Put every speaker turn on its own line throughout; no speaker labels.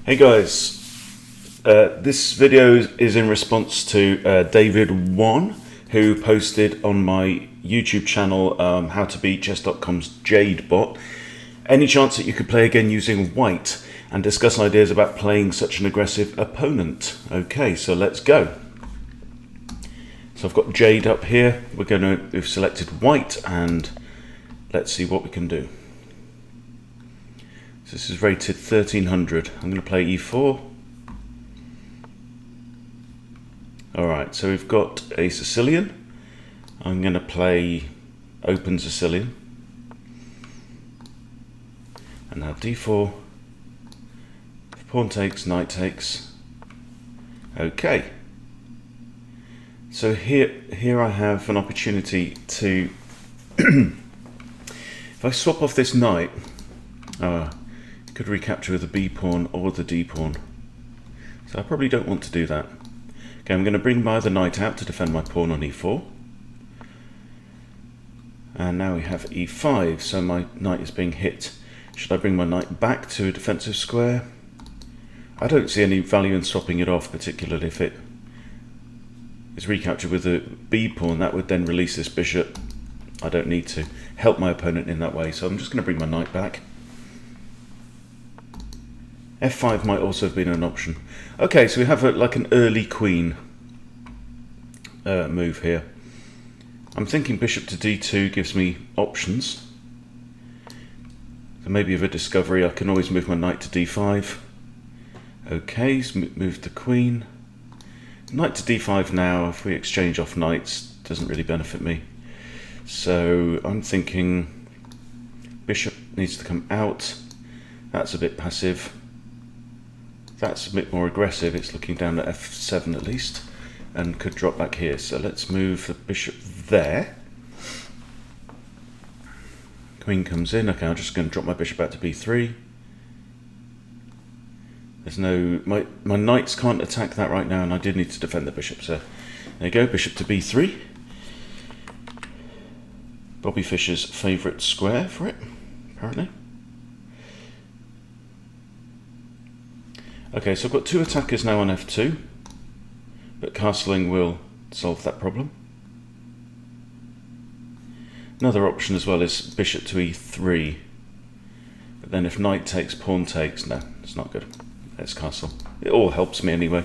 Hey guys, this video is in response to David1, who posted on my YouTube channel how to beat chess.com's Jade bot. Any chance that you could play again using white and discuss ideas about playing such an aggressive opponent? Okay, so let's go. So I've got Jade up here. We've selected white and let's see what we can do. So this is rated 1300. I'm going to play e4. Alright, so we've got a Sicilian. I'm going to play open Sicilian. And now d4. If pawn takes, knight takes. Okay. So here I have an opportunity to if I swap off this knight, could recapture with the b pawn or the d pawn. So I probably don't want to do that. Okay, I'm going to bring my other knight out to defend my pawn on e4. And now we have e5, so my knight is being hit. Should I bring my knight back to a defensive square? I don't see any value in swapping it off, particularly if it is recaptured with the b pawn. That would then release this bishop. I don't need to help my opponent in that way, so I'm just going to bring my knight back. f5 might also have been an option. Okay, so we have like an early queen move here. I'm thinking bishop to d2 gives me options. So maybe with a discovery I can always move my knight to d5. Okay, so move the queen. Knight to d5 now, if we exchange off knights, doesn't really benefit me. So I'm thinking bishop needs to come out. That's a bit passive. That's a bit more aggressive. It's looking down at f7 at least, and could drop back here. So let's move the bishop there. Queen comes in. Okay, I'm just going to drop my bishop out to b3. There's no my knights can't attack that right now, and I did need to defend the bishop. So there you go, bishop to b3. Bobby Fischer's favourite square for it, apparently. Okay, so I've got two attackers now on f2, but castling will solve that problem. Another option as well is bishop to e3, but then if knight takes, pawn takes, no, it's not good. Let's castle. It all helps me anyway.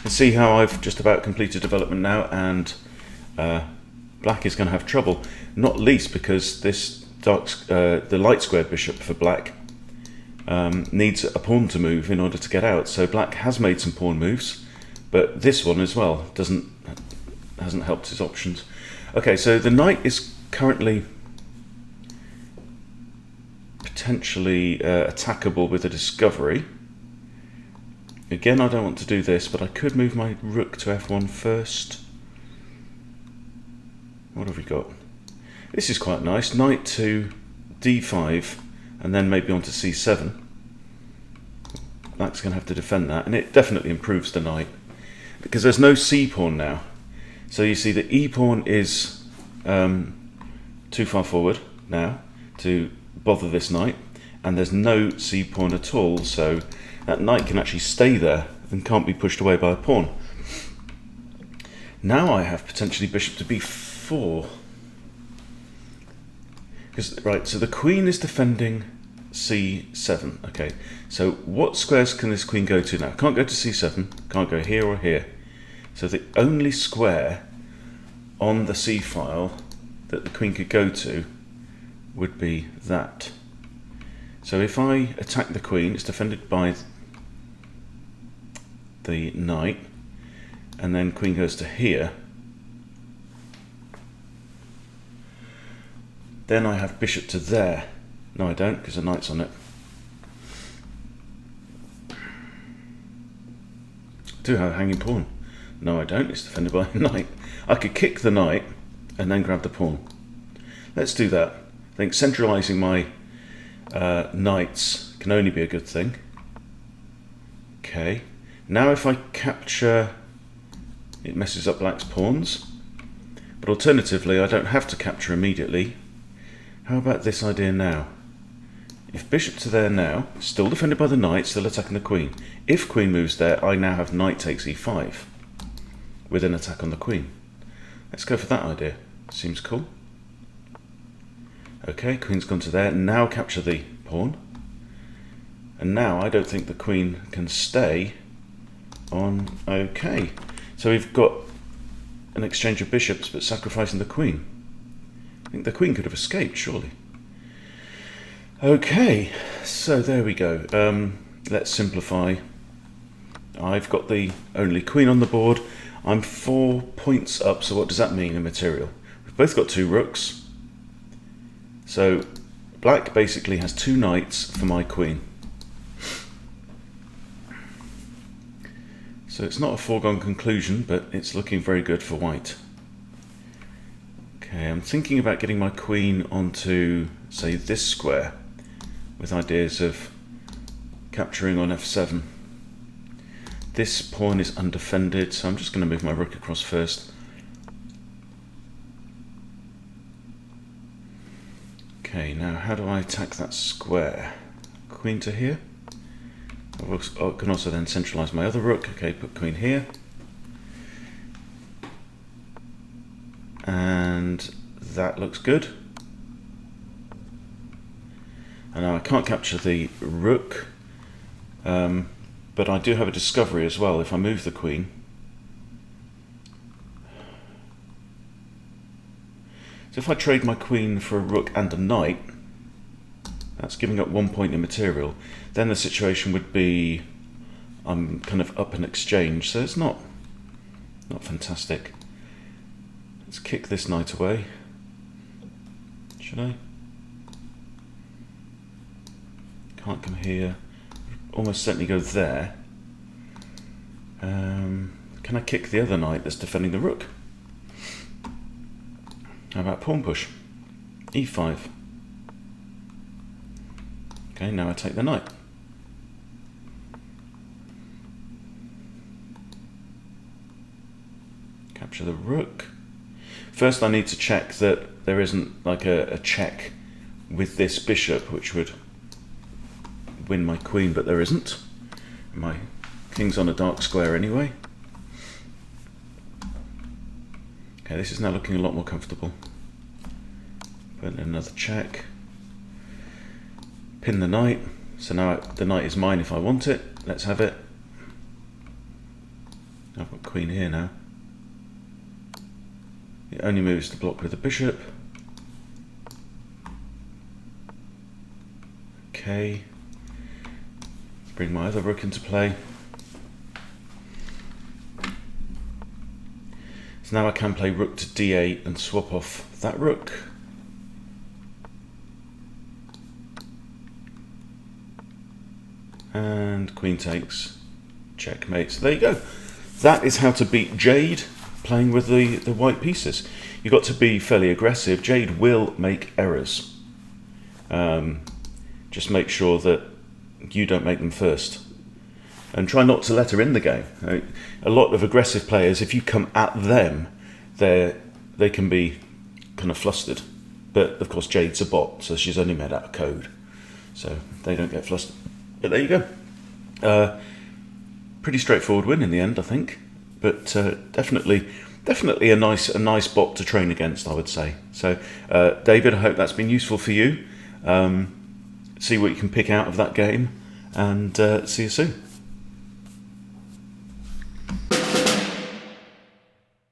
And see how I've just about completed development now, and black is going to have trouble, not least because this the light squared bishop for black needs a pawn to move in order to get out. So black has made some pawn moves, but this one as well hasn't helped his options. Okay, so the knight is currently potentially attackable with a discovery. Again, I don't want to do this, but I could move my rook to f1 first. What have we got? This is quite nice. Knight to d5, and then maybe on to c7. Black's going to have to defend that, and it definitely improves the knight, because there's no c pawn now. So you see the e pawn is too far forward now to bother this knight, and there's no c pawn at all, so that knight can actually stay there and can't be pushed away by a pawn. Now I have potentially bishop to b4. Right, so the queen is defending c7. Okay, so what squares can this queen go to now? Can't go to c7, can't go here or here. So the only square on the c file that the queen could go to would be that. So if I attack the queen, it's defended by the knight, and then queen goes to here. Then I have bishop to there. No, I don't, because the knight's on it. I do have a hanging pawn. No, I don't. It's defended by a knight. I could kick the knight and then grab the pawn. Let's do that. I think centralising my knights can only be a good thing. Okay. Now if I capture, it messes up black's pawns. But alternatively, I don't have to capture immediately. How about this idea now? If bishop to there now, still defended by the knight, still attacking the queen. If queen moves there, I now have knight takes e5 with an attack on the queen. Let's go for that idea. Seems cool. Okay, queen's gone to there. Now capture the pawn. And now I don't think the queen can stay on. Okay, so we've got an exchange of bishops, but sacrificing the queen. I think the queen could have escaped, surely. Okay, so there we go. Let's simplify. I've got the only queen on the board. I'm 4 points up, so what does that mean in material? We've both got 2 rooks. So black basically has 2 knights for my queen. So it's not a foregone conclusion, but it's looking very good for white. Okay, I'm thinking about getting my queen onto, say, this square, with ideas of capturing on f7. This pawn is undefended, so I'm just going to move my rook across first. Okay, now how do I attack that square? Queen to here. I can also then centralise my other rook. Okay, put queen here. And that looks good. And now I can't capture the rook, but I do have a discovery as well if I move the queen. So if I trade my queen for a rook and a knight, that's giving up 1 point in material. Then the situation would be I'm kind of up an exchange, so it's not fantastic. Let's kick this knight away. Should I? Can't come here. Almost certainly go there. Can I kick the other knight that's defending the rook? How about pawn push? e5. Okay, now I take the knight. Capture the rook. First I need to check that there isn't like a check with this bishop which would win my queen, but there isn't. My king's on a dark square anyway. Okay, this is now looking a lot more comfortable. Put in another check. Pin the knight. So now the knight is mine if I want it. Let's have it. I've got queen here now. It only moves to block with the bishop. Okay. Bring my other rook into play. So now I can play rook to d8 and swap off that rook. And queen takes, checkmate. So there you go. That is how to beat Jade playing with the white pieces. You've got to be fairly aggressive. Jade will make errors. Just make sure that you don't make them first. And try not to let her in the game. A lot of aggressive players, if you come at them, they can be kind of flustered. But of course Jade's a bot, so she's only made out of code. So they don't get flustered. But there you go. Pretty straightforward win in the end, I think. But definitely a nice bot to train against, I would say. So David, I hope that's been useful for you. See what you can pick out of that game, and see you soon.